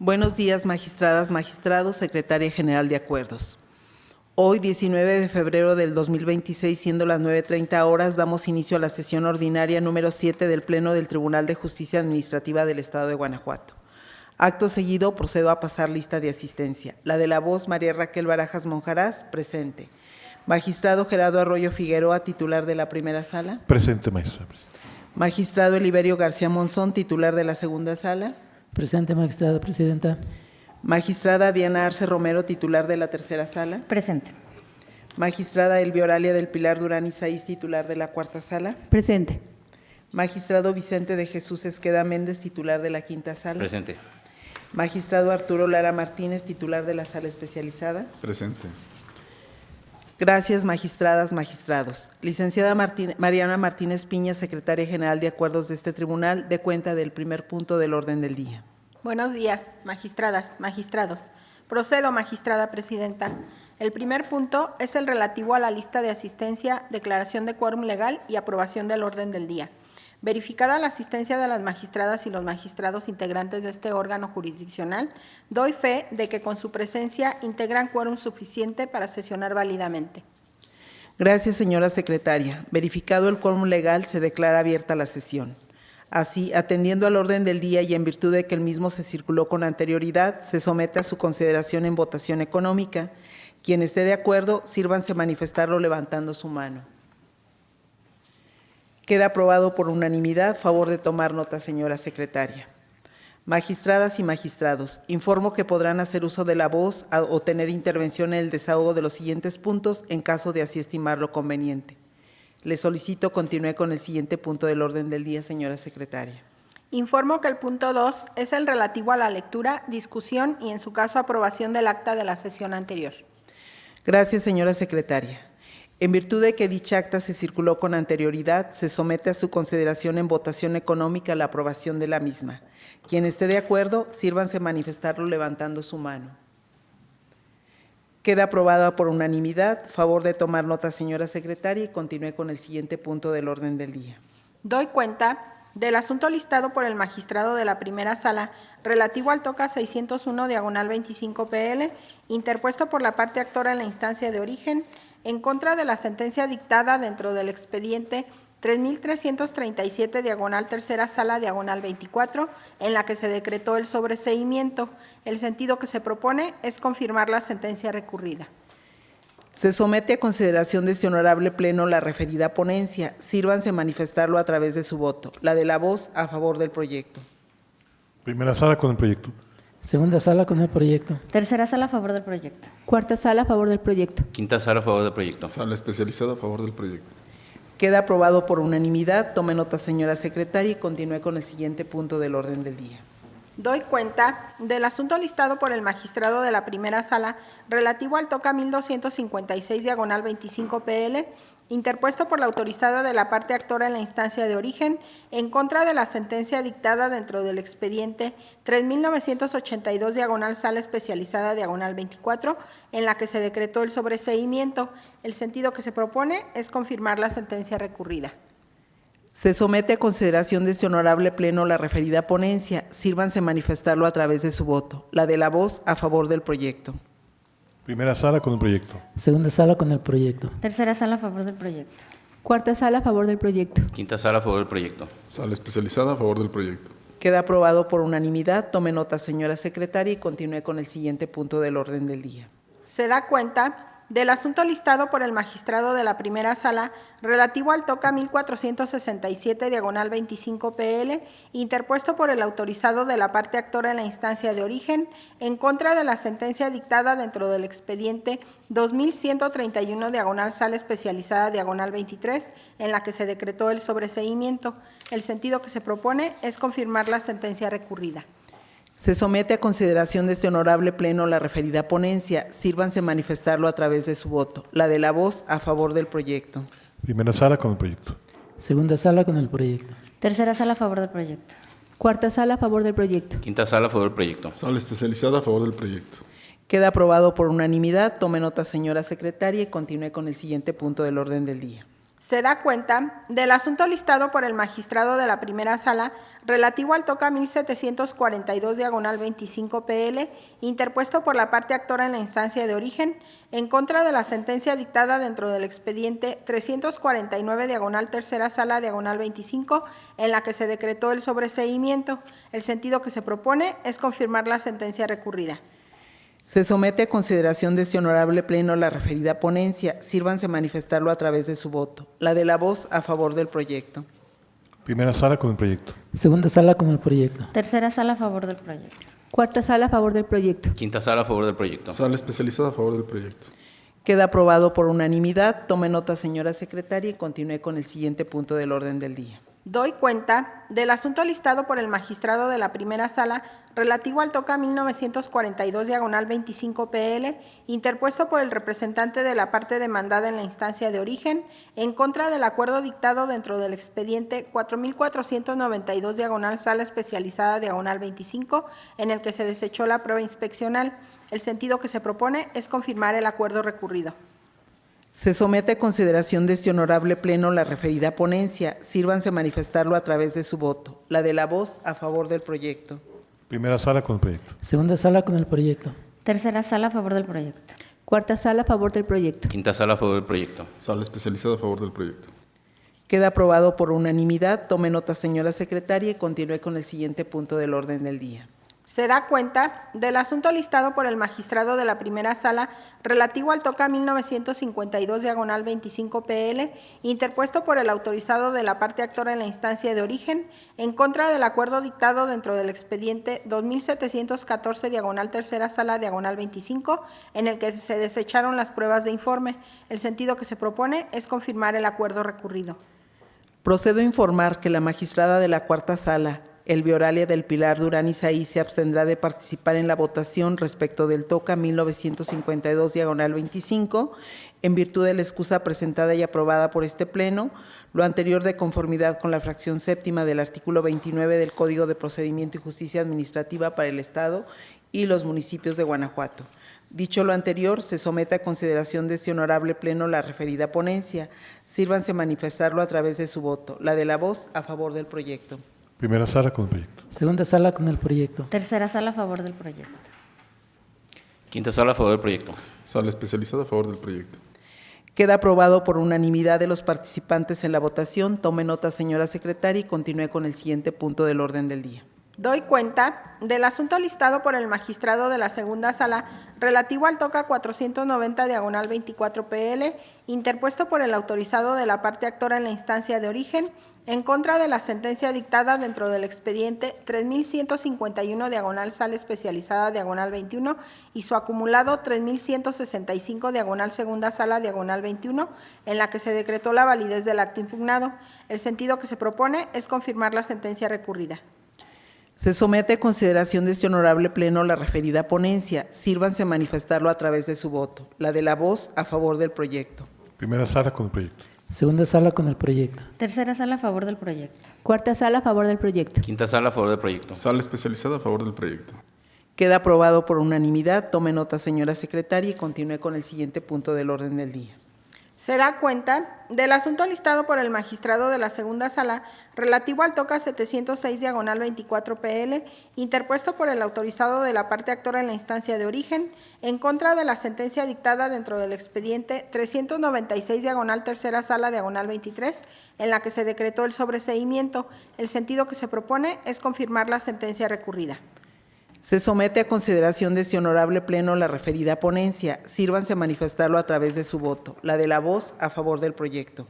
Buenos días, magistradas, magistrados, Secretaria General de Acuerdos. Hoy, 19 de febrero del 2026, siendo las 9:30 horas, damos inicio a la sesión ordinaria número 7 del Pleno del Tribunal de Justicia Administrativa del Estado de Guanajuato. Acto seguido, procedo a pasar lista de asistencia. La de la voz, María Raquel Barajas Monjarás, presente. Magistrado Gerardo Arroyo Figueroa, titular de la primera sala. Presente, maestra. Magistrado Eliberio García Monzón, titular de la segunda sala. Presente, magistrada presidenta. Magistrada Diana Arce Romero, titular de la tercera sala. Presente. Magistrada Elvioralia del Pilar Durán Isaíz, titular de la cuarta sala. Presente. Magistrado Vicente de Jesús Esqueda Méndez, titular de la quinta sala. Presente. Magistrado Arturo Lara Martínez, titular de la sala especializada. Presente. Gracias, magistradas, magistrados. Licenciada Mariana Martínez Piña, Secretaria General de Acuerdos de este tribunal, dé cuenta del primer punto del orden del día. Buenos días, magistradas, magistrados. Procedo, magistrada presidenta. El primer punto es el relativo a la lista de asistencia, declaración de quórum legal y aprobación del orden del día. Verificada la asistencia de las magistradas y los magistrados integrantes de este órgano jurisdiccional, doy fe de que con su presencia integran quórum suficiente para sesionar válidamente. Gracias, señora secretaria. Verificado el quórum legal, se declara abierta la sesión. Así, atendiendo al orden del día y en virtud de que el mismo se circuló con anterioridad, se somete a su consideración en votación económica. Quien esté de acuerdo, sírvanse manifestarlo levantando su mano. Queda aprobado por unanimidad. Favor de tomar nota, señora secretaria. Magistradas y magistrados, informo que podrán hacer uso de la voz o tener intervención en el desahogo de los siguientes puntos en caso de así estimarlo conveniente. Le solicito continúe con el siguiente punto del orden del día, señora secretaria. Informo que el punto 2 es el relativo a la lectura, discusión y, en su caso, aprobación del acta de la sesión anterior. Gracias, señora secretaria. En virtud de que dicha acta se circuló con anterioridad, se somete a su consideración en votación económica la aprobación de la misma. Quien esté de acuerdo, sírvanse manifestarlo levantando su mano. Queda aprobada por unanimidad. Favor de tomar nota, señora secretaria, y continúe con el siguiente punto del orden del día. Doy cuenta del asunto listado por el magistrado de la primera sala relativo al TOCA 601/25 PL, interpuesto por la parte actora en la instancia de origen, en contra de la sentencia dictada dentro del expediente 3337/tercera sala/24, en la que se decretó el sobreseimiento. El sentido que se propone es confirmar la sentencia recurrida. Se somete a consideración de este honorable pleno la referida ponencia. Sírvanse manifestarlo a través de su voto. La de la voz a favor del proyecto. Primera sala con el proyecto. Segunda sala con el proyecto. Tercera sala a favor del proyecto. Cuarta sala a favor del proyecto. Quinta sala a favor del proyecto. Sala especializada a favor del proyecto. Queda aprobado por unanimidad. Tome nota, señora secretaria, y continúe con el siguiente punto del orden del día. Doy cuenta del asunto listado por el magistrado de la primera sala relativo al TOCA 1256/25 PL, interpuesto por la autorizada de la parte actora en la instancia de origen, en contra de la sentencia dictada dentro del expediente 3982/sala especializada/24, en la que se decretó el sobreseimiento. El sentido que se propone es confirmar la sentencia recurrida. Se somete a consideración de este honorable pleno la referida ponencia. Sírvanse manifestarlo a través de su voto. La de la voz a favor del proyecto. Primera sala con el proyecto. Segunda sala con el proyecto. Tercera sala a favor del proyecto. Cuarta sala a favor del proyecto. Quinta sala a favor del proyecto. Sala especializada a favor del proyecto. Queda aprobado por unanimidad. Tome nota, señora secretaria, y continúe con el siguiente punto del orden del día. Se da cuenta del asunto listado por el magistrado de la primera sala relativo al TOCA 1467/25 PL, interpuesto por el autorizado de la parte actora en la instancia de origen, en contra de la sentencia dictada dentro del expediente 2131/sala especializada/23, en la que se decretó el sobreseimiento. El sentido que se propone es confirmar la sentencia recurrida. Se somete a consideración de este honorable pleno la referida ponencia. Sírvanse manifestarlo a través de su voto. La de la voz a favor del proyecto. Primera sala con el proyecto. Segunda sala con el proyecto. Tercera sala a favor del proyecto. Cuarta sala a favor del proyecto. Quinta sala a favor del proyecto. Sala especializada a favor del proyecto. Queda aprobado por unanimidad. Tome nota, señora secretaria, y continúe con el siguiente punto del orden del día. Se da cuenta del asunto listado por el magistrado de la primera sala relativo al TOCA 1742/25 PL, interpuesto por la parte actora en la instancia de origen, en contra de la sentencia dictada dentro del expediente 349/tercera sala -25, en la que se decretó el sobreseimiento. El sentido que se propone es confirmar la sentencia recurrida. Se somete a consideración de este honorable pleno la referida ponencia. Sírvanse manifestarlo a través de su voto. La de la voz a favor del proyecto. Primera sala con el proyecto. Segunda sala con el proyecto. Tercera sala a favor del proyecto. Cuarta sala a favor del proyecto. Quinta sala a favor del proyecto. Sala especializada a favor del proyecto. Queda aprobado por unanimidad. Tome nota, señora secretaria, y continúe con el siguiente punto del orden del día. Doy cuenta del asunto listado por el magistrado de la primera sala relativo al TOCA 1942/25 PL, interpuesto por el representante de la parte demandada en la instancia de origen, en contra del acuerdo dictado dentro del expediente 4492/sala especializada -25, en el que se desechó la prueba inspeccional. El sentido que se propone es confirmar el acuerdo recurrido. Se somete a consideración de este honorable pleno la referida ponencia. Sírvanse manifestarlo a través de su voto. La de la voz a favor del proyecto. Primera sala con el proyecto. Segunda sala con el proyecto. Tercera sala a favor del proyecto. Cuarta sala a favor del proyecto. Quinta sala a favor del proyecto. Sala especializada a favor del proyecto. Queda aprobado por unanimidad. Tome nota, señora secretaria, y continúe con el siguiente punto del orden del día. Se da cuenta del asunto listado por el magistrado de la primera sala relativo al TOCA 1952/25 PL, interpuesto por el autorizado de la parte actora en la instancia de origen, en contra del acuerdo dictado dentro del expediente 2714/tercera sala -25, en el que se desecharon las pruebas de informe. El sentido que se propone es confirmar el acuerdo recurrido. Procedo a informar que la magistrada de la cuarta sala, Elvia Oralia del Pilar Durán Isaí, se abstendrá de participar en la votación respecto del TOCA 1952/25, en virtud de la excusa presentada y aprobada por este Pleno, lo anterior de conformidad con la fracción séptima del artículo 29 del Código de Procedimiento y Justicia Administrativa para el Estado y los municipios de Guanajuato. Dicho lo anterior, se somete a consideración de este honorable Pleno la referida ponencia. Sírvanse manifestarlo a través de su voto. La de la voz a favor del proyecto. Primera sala con el proyecto. Segunda sala con el proyecto. Tercera sala a favor del proyecto. Quinta sala a favor del proyecto. Sala especializada a favor del proyecto. Queda aprobado por unanimidad de los participantes en la votación. Tome nota, señora secretaria, y continúe con el siguiente punto del orden del día. Doy cuenta del asunto listado por el magistrado de la segunda sala relativo al TOCA 490/24 PL, interpuesto por el autorizado de la parte actora en la instancia de origen, en contra de la sentencia dictada dentro del expediente 3151/sala especializada -21 y su acumulado 3165/segunda sala -21, en la que se decretó la validez del acto impugnado. El sentido que se propone es confirmar la sentencia recurrida. Se somete a consideración de este honorable Pleno la referida ponencia. Sírvanse a manifestarlo a través de su voto. La de la voz a favor del proyecto. Primera sala con el proyecto. Segunda sala con el proyecto. Tercera sala a favor del proyecto. Cuarta sala a favor del proyecto. Quinta sala a favor del proyecto. Sala especializada a favor del proyecto. Queda aprobado por unanimidad. Tome nota, señora secretaria, y continúe con el siguiente punto del orden del día. Se da cuenta del asunto listado por el magistrado de la segunda sala relativo al TOCA 706/24 PL, interpuesto por el autorizado de la parte actora en la instancia de origen, en contra de la sentencia dictada dentro del expediente 396/tercera sala -23, en la que se decretó el sobreseimiento. El sentido que se propone es confirmar la sentencia recurrida. Se somete a consideración de este honorable Pleno la referida ponencia. Sírvanse a manifestarlo a través de su voto. La de la voz a favor del proyecto.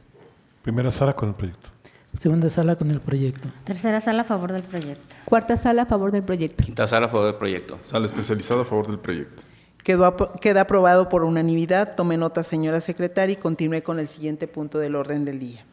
Primera sala con el proyecto. Segunda sala con el proyecto. Tercera sala a favor del proyecto. Cuarta sala a favor del proyecto. Quinta sala a favor del proyecto. Sala especializada a favor del proyecto. Queda aprobado por unanimidad. Tome nota, señora secretaria, y continúe con el siguiente punto del orden del día.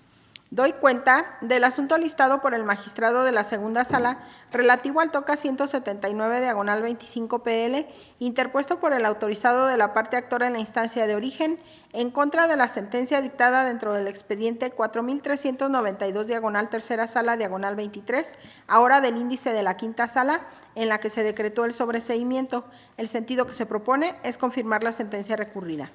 Doy cuenta del asunto listado por el magistrado de la segunda sala relativo al TOCA 179/25 PL, interpuesto por el autorizado de la parte actora en la instancia de origen, en contra de la sentencia dictada dentro del expediente 4392/tercera sala -23, ahora del índice de la quinta sala, en la que se decretó el sobreseimiento. El sentido que se propone es confirmar la sentencia recurrida.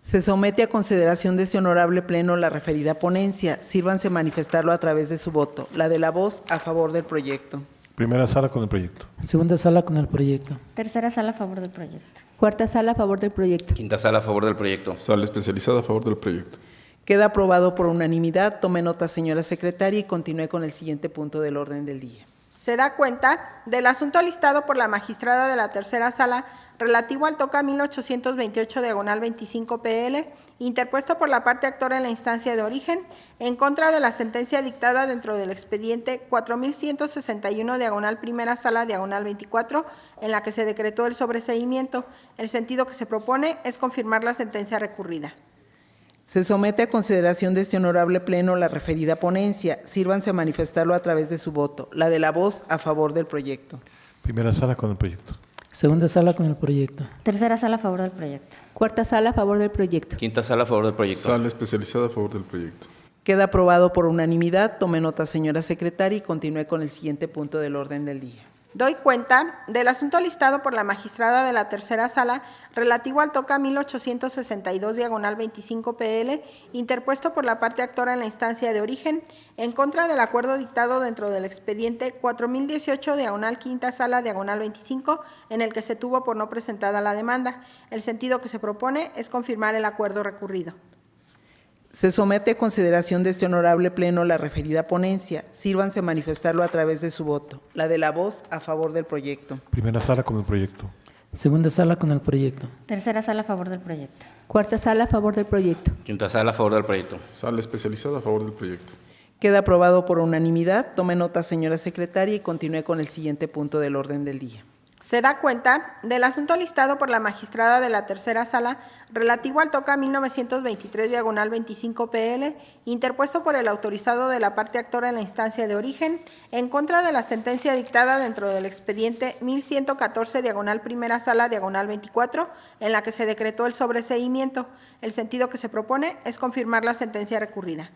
Se somete a consideración de este honorable pleno la referida ponencia. Sírvanse manifestarlo a través de su voto. La de la voz a favor del proyecto. Primera sala con el proyecto. Segunda sala con el proyecto. Tercera sala a favor del proyecto. Cuarta sala a favor del proyecto. Quinta sala a favor del proyecto. Sala especializada a favor del proyecto. Queda aprobado por unanimidad. Tome nota, señora secretaria, y continúe con el siguiente punto del orden del día. Se da cuenta del asunto listado por la magistrada de la tercera sala relativo al TOCA 1828/25 PL, interpuesto por la parte actora en la instancia de origen, en contra de la sentencia dictada dentro del expediente 4161/primera sala 24, en la que se decretó el sobreseimiento. El sentido que se propone es confirmar la sentencia recurrida. Se somete a consideración de este honorable pleno la referida ponencia. Sírvanse a manifestarlo a través de su voto. La de la voz a favor del proyecto. Primera sala con el proyecto. Segunda sala con el proyecto. Tercera sala a favor del proyecto. Cuarta sala a favor del proyecto. Quinta sala a favor del proyecto. Sala especializada a favor del proyecto. Queda aprobado por unanimidad. Tome nota, señora secretaria, y continúe con el siguiente punto del orden del día. Doy cuenta del asunto listado por la magistrada de la tercera sala relativo al TOCA 1862/25 PL, interpuesto por la parte actora en la instancia de origen, en contra del acuerdo dictado dentro del expediente 4018/quinta sala 25, en el que se tuvo por no presentada la demanda. El sentido que se propone es confirmar el acuerdo recurrido. Se somete a consideración de este honorable pleno la referida ponencia. Sírvanse a manifestarlo a través de su voto. La de la voz a favor del proyecto. Primera sala con el proyecto. Segunda sala con el proyecto. Tercera sala a favor del proyecto. Cuarta sala a favor del proyecto. Quinta sala a favor del proyecto. Sala especializada a favor del proyecto. Queda aprobado por unanimidad. Tome nota, señora secretaria, y continúe con el siguiente punto del orden del día. Se da cuenta del asunto listado por la magistrada de la tercera sala relativo al TOCA 1923/25 PL, interpuesto por el autorizado de la parte actora en la instancia de origen, en contra de la sentencia dictada dentro del expediente 1114/primera sala 24, en la que se decretó el sobreseimiento. El sentido que se propone es confirmar la sentencia recurrida.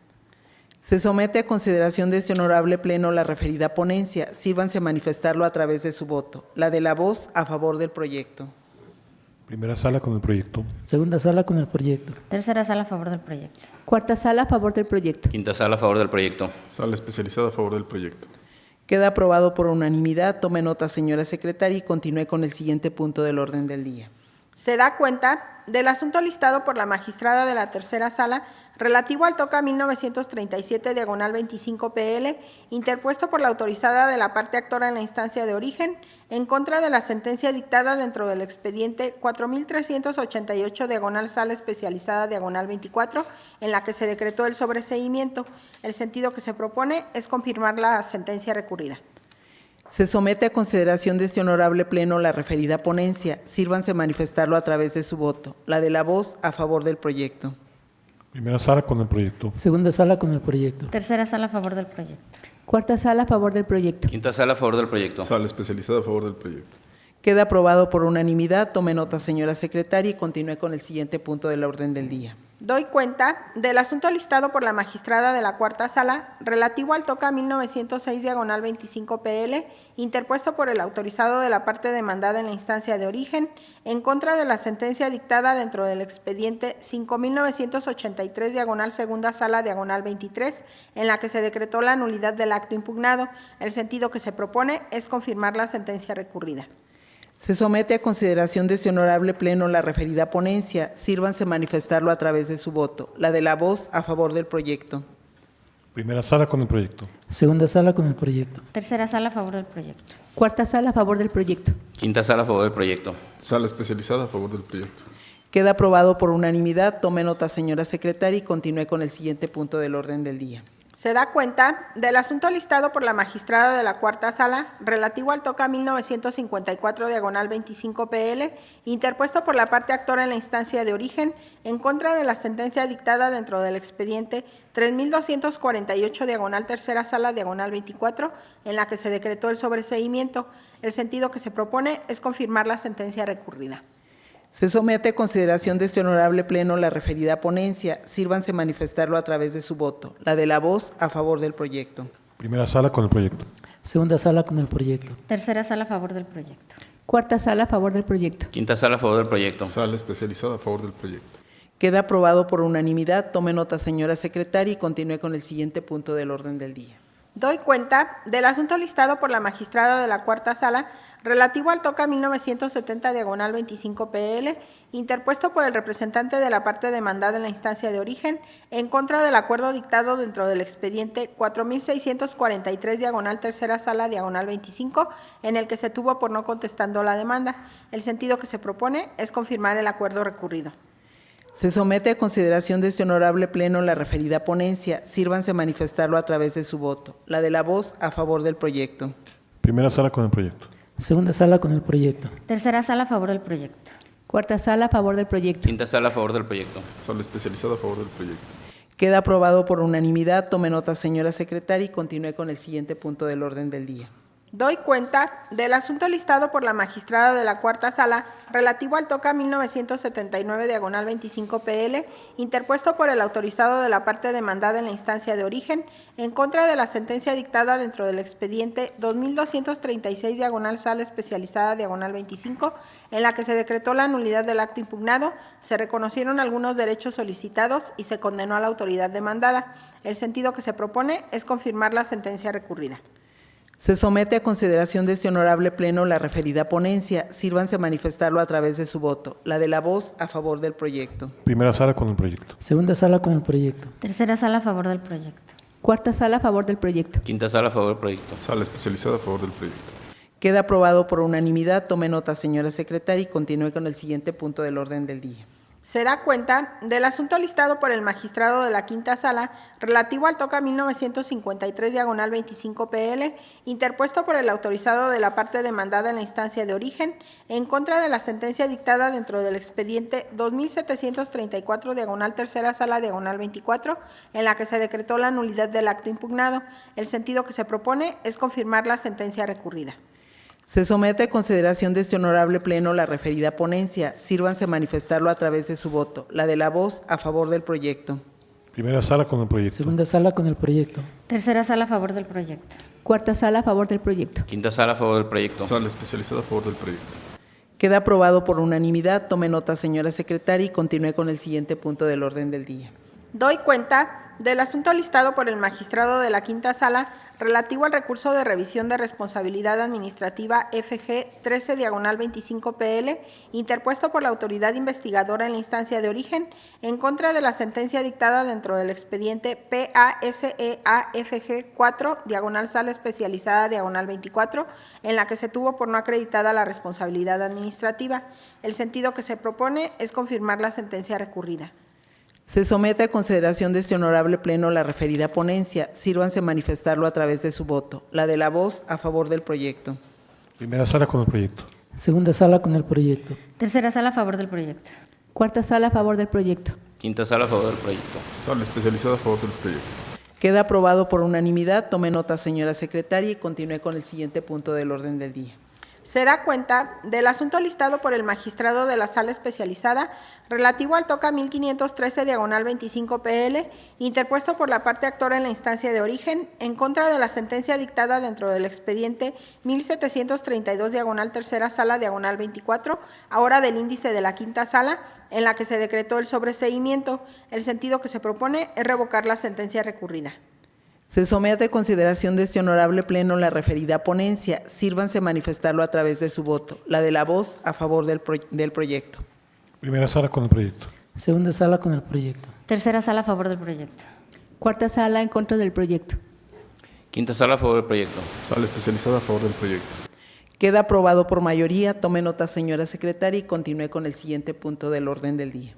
Se somete a consideración de este honorable pleno la referida ponencia. Sírvanse a manifestarlo a través de su voto. La de la voz a favor del proyecto. Primera sala con el proyecto. Segunda sala con el proyecto. Tercera sala a favor del proyecto. Cuarta sala a favor del proyecto. Quinta sala a favor del proyecto. Sala especializada a favor del proyecto. Queda aprobado por unanimidad. Tome nota, señora secretaria, y continúe con el siguiente punto del orden del día. Se da cuenta del asunto listado por la magistrada de la tercera sala relativo al TOCA 1937/25 PL, interpuesto por la autorizada de la parte actora en la instancia de origen, en contra de la sentencia dictada dentro del expediente 4388/sala especializada 24, en la que se decretó el sobreseimiento. El sentido que se propone es confirmar la sentencia recurrida. Se somete a consideración de este honorable pleno la referida ponencia. Sírvanse a manifestarlo a través de su voto. La de la voz a favor del proyecto. Primera sala con el proyecto. Segunda sala con el proyecto. Tercera sala a favor del proyecto. Cuarta sala a favor del proyecto. Quinta sala a favor del proyecto. Sala especializada a favor del proyecto. Queda aprobado por unanimidad. Tome nota, señora secretaria, y continúe con el siguiente punto del orden del día. Doy cuenta del asunto listado por la magistrada de la cuarta sala relativo al TOCA 1906/25 PL, interpuesto por el autorizado de la parte demandada en la instancia de origen, en contra de la sentencia dictada dentro del expediente 5983/segunda sala 23, en la que se decretó la nulidad del acto impugnado. El sentido que se propone es confirmar la sentencia recurrida. Se somete a consideración de este honorable pleno la referida ponencia. Sírvanse manifestarlo a través de su voto. La de la voz a favor del proyecto. Primera sala con el proyecto. Segunda sala con el proyecto. Tercera sala a favor del proyecto. Cuarta sala a favor del proyecto. Quinta sala a favor del proyecto. Sala especializada a favor del proyecto. Queda aprobado por unanimidad. Tome nota, señora secretaria, y continúe con el siguiente punto del orden del día. Se da cuenta del asunto listado por la magistrada de la cuarta sala relativo al TOCA 1954/25 PL, interpuesto por la parte actora en la instancia de origen, en contra de la sentencia dictada dentro del expediente 3248/tercera sala 24, en la que se decretó el sobreseimiento. El sentido que se propone es confirmar la sentencia recurrida. Se somete a consideración de este honorable pleno la referida ponencia. Sírvanse manifestarlo a través de su voto. La de la voz a favor del proyecto. Primera sala con el proyecto. Segunda sala con el proyecto. Tercera sala a favor del proyecto. Cuarta sala a favor del proyecto. Quinta sala a favor del proyecto. Sala especializada a favor del proyecto. Queda aprobado por unanimidad. Tome nota, señora secretaria, y continúe con el siguiente punto del orden del día. Doy cuenta del asunto listado por la magistrada de la Cuarta Sala relativo al TOCA 1970-25 PL, interpuesto por el representante de la parte demandada en la instancia de origen, en contra del acuerdo dictado dentro del expediente 4643 Sala 25, en el que se tuvo por no contestando la demanda. El sentido que se propone es confirmar el acuerdo recurrido. Se somete a consideración de este honorable pleno la referida ponencia. Sírvanse manifestarlo a través de su voto. La de la voz a favor del proyecto. Primera sala con el proyecto. Segunda sala con el proyecto. Tercera sala a favor del proyecto. Cuarta sala a favor del proyecto. Quinta sala a favor del proyecto. Sala especializada a favor del proyecto. Queda aprobado por unanimidad. Tome nota, señora secretaria, y continúe con el siguiente punto del orden del día. Doy cuenta del asunto listado por la magistrada de la Cuarta Sala relativo al TOCA 1979-25 PL, interpuesto por el autorizado de la parte demandada en la instancia de origen, en contra de la sentencia dictada dentro del expediente 2236-Sala especializada 25, en la que se decretó la nulidad del acto impugnado, se reconocieron algunos derechos solicitados y se condenó a la autoridad demandada. El sentido que se propone es confirmar la sentencia recurrida. Se somete a consideración de este honorable pleno la referida ponencia. Sírvanse manifestarlo a través de su voto. La de la voz a favor del proyecto. Primera sala con el proyecto. Segunda sala con el proyecto. Tercera sala a favor del proyecto. Cuarta sala a favor del proyecto. Quinta sala a favor del proyecto. Sala especializada a favor del proyecto. Queda aprobado por unanimidad. Tome nota, señora secretaria, y continúe con el siguiente punto del orden del día. Se da cuenta del asunto listado por el magistrado de la Quinta Sala relativo al TOCA 1953-25 PL, interpuesto por el autorizado de la parte demandada en la instancia de origen, en contra de la sentencia dictada dentro del expediente 2734-3 Sala 24, en la que se decretó la nulidad del acto impugnado. El sentido que se propone es confirmar la sentencia recurrida. Se somete a consideración de este honorable pleno la referida ponencia. Sírvanse manifestarlo a través de su voto. La de la voz a favor del proyecto. Primera sala con el proyecto. Segunda sala con el proyecto. Tercera sala a favor del proyecto. Cuarta sala a favor del proyecto. Quinta sala a favor del proyecto. Sala especializada a favor del proyecto. Queda aprobado por unanimidad. Tome nota, señora secretaria, y continúe con el siguiente punto del orden del día. Doy cuenta del asunto listado por el magistrado de la Quinta Sala relativo al recurso de revisión de responsabilidad administrativa FG 13-25 PL, interpuesto por la autoridad investigadora en la instancia de origen, en contra de la sentencia dictada dentro del expediente PASEAFG 4, Sala especializada 24, en la que se tuvo por no acreditada la responsabilidad administrativa. El sentido que se propone es confirmar la sentencia recurrida. Se somete a consideración de este honorable pleno la referida ponencia. Sírvanse manifestarlo a través de su voto. La de la voz a favor del proyecto. Primera sala con el proyecto. Segunda sala con el proyecto. Tercera sala a favor del proyecto. Cuarta sala a favor del proyecto. Quinta sala a favor del proyecto. Sala especializada a favor del proyecto. Queda aprobado por unanimidad. Tome nota, señora secretaria, y continúe con el siguiente punto del orden del día. Se da cuenta del asunto listado por el magistrado de la Sala especializada relativo al TOCA 1513-25 PL, interpuesto por la parte actora en la instancia de origen, en contra de la sentencia dictada dentro del expediente 1732-3 Sala 24, ahora del índice de la Quinta Sala, en la que se decretó el sobreseimiento. El sentido que se propone es revocar la sentencia recurrida. Se somete a consideración de este honorable pleno la referida ponencia. Sírvanse manifestarlo a través de su voto. La de la voz a favor del proyecto. Primera sala con el proyecto. Segunda sala con el proyecto. Tercera sala a favor del proyecto. Cuarta sala en contra del proyecto. Quinta sala a favor del proyecto. Sala especializada a favor del proyecto. Queda aprobado por mayoría. Tome nota, señora secretaria, y continúe con el siguiente punto del orden del día.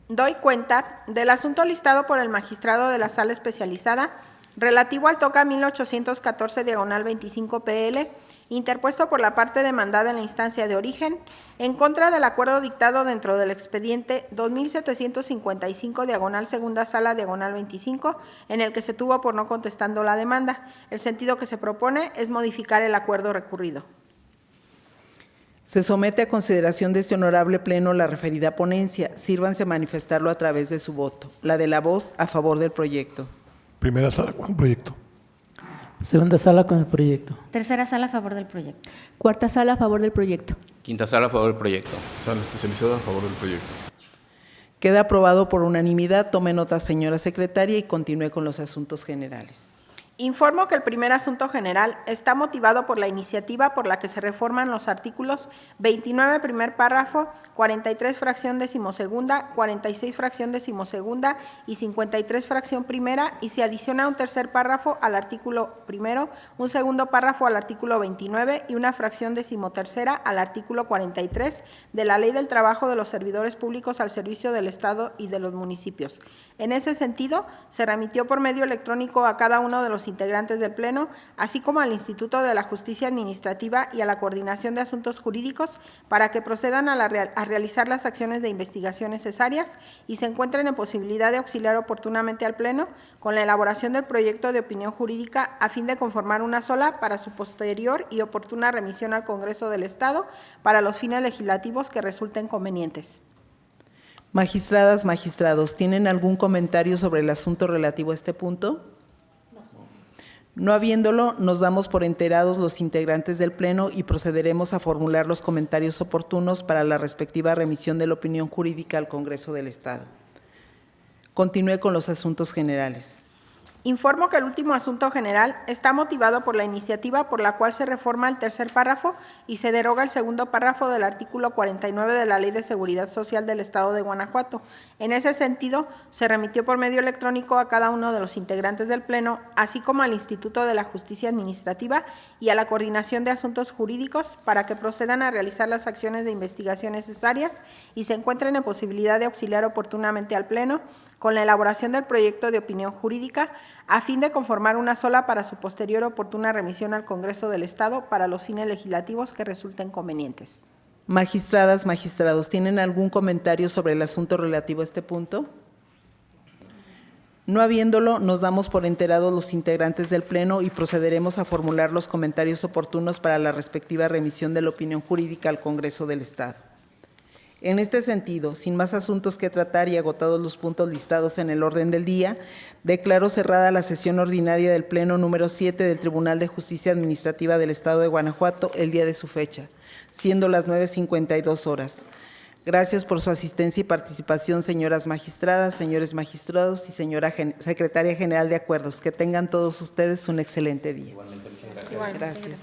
Doy cuenta del asunto listado por el magistrado de la Sala especializada relativo al TOCA 1814-25 PL, interpuesto por la parte demandada en la instancia de origen, en contra del acuerdo dictado dentro del expediente 2755 segunda Sala 25, en el que se tuvo por no contestando la demanda. El sentido que se propone es modificar el acuerdo recurrido. Se somete a consideración de este honorable pleno la referida ponencia. Sírvanse manifestarlo a través de su voto. La de la voz a favor del proyecto. Primera sala con el proyecto. Segunda sala con el proyecto. Tercera sala a favor del proyecto. Cuarta sala a favor del proyecto. Quinta sala a favor del proyecto. Sala especializada a favor del proyecto. Queda aprobado por unanimidad. Tome nota, señora secretaria, y continúe con los asuntos generales. Informo que el primer asunto general está motivado por la iniciativa por la que se reforman los artículos 29, primer párrafo, 43, fracción decimosegunda, 46, fracción decimosegunda y 53, fracción primera, y se adiciona un tercer párrafo al artículo primero, un segundo párrafo al artículo 29 y una fracción decimotercera al artículo 43 de la Ley del Trabajo de los Servidores Públicos al servicio del Estado y de los municipios. En ese sentido, se remitió por medio electrónico a cada uno de los integrantes del Pleno, así como al Instituto de la Justicia Administrativa y a la Coordinación de Asuntos Jurídicos, para que procedan a realizar las acciones de investigación necesarias y se encuentren en posibilidad de auxiliar oportunamente al Pleno con la elaboración del proyecto de opinión jurídica a fin de conformar una sola para su posterior y oportuna remisión al Congreso del Estado para los fines legislativos que resulten convenientes. Magistradas, magistrados, ¿tienen algún comentario sobre el asunto relativo a este punto? No habiéndolo, nos damos por enterados los integrantes del Pleno y procederemos a formular los comentarios oportunos para la respectiva remisión de la opinión jurídica al Congreso del Estado. Continúe con los asuntos generales. Informo que el último asunto general está motivado por la iniciativa por la cual se reforma el tercer párrafo y se deroga el segundo párrafo del artículo 49 de la Ley de Seguridad Social del Estado de Guanajuato. En ese sentido, se remitió por medio electrónico a cada uno de los integrantes del Pleno, así como al Instituto de la Justicia Administrativa y a la Coordinación de Asuntos Jurídicos, para que procedan a realizar las acciones de investigación necesarias y se encuentren en posibilidad de auxiliar oportunamente al Pleno con la elaboración del proyecto de opinión jurídica a fin de conformar una sola para su posterior oportuna remisión al Congreso del Estado para los fines legislativos que resulten convenientes. Magistradas, magistrados, ¿tienen algún comentario sobre el asunto relativo a este punto? No habiéndolo, nos damos por enterados los integrantes del Pleno y procederemos a formular los comentarios oportunos para la respectiva remisión de la opinión jurídica al Congreso del Estado. En este sentido, sin más asuntos que tratar y agotados los puntos listados en el orden del día, declaro cerrada la sesión ordinaria del Pleno número 7 del Tribunal de Justicia Administrativa del Estado de Guanajuato el día de su fecha, siendo las 9:52 horas. Gracias por su asistencia y participación, señoras magistradas, señores magistrados y señora Secretaria General de Acuerdos. Que tengan todos ustedes un excelente día. Gracias.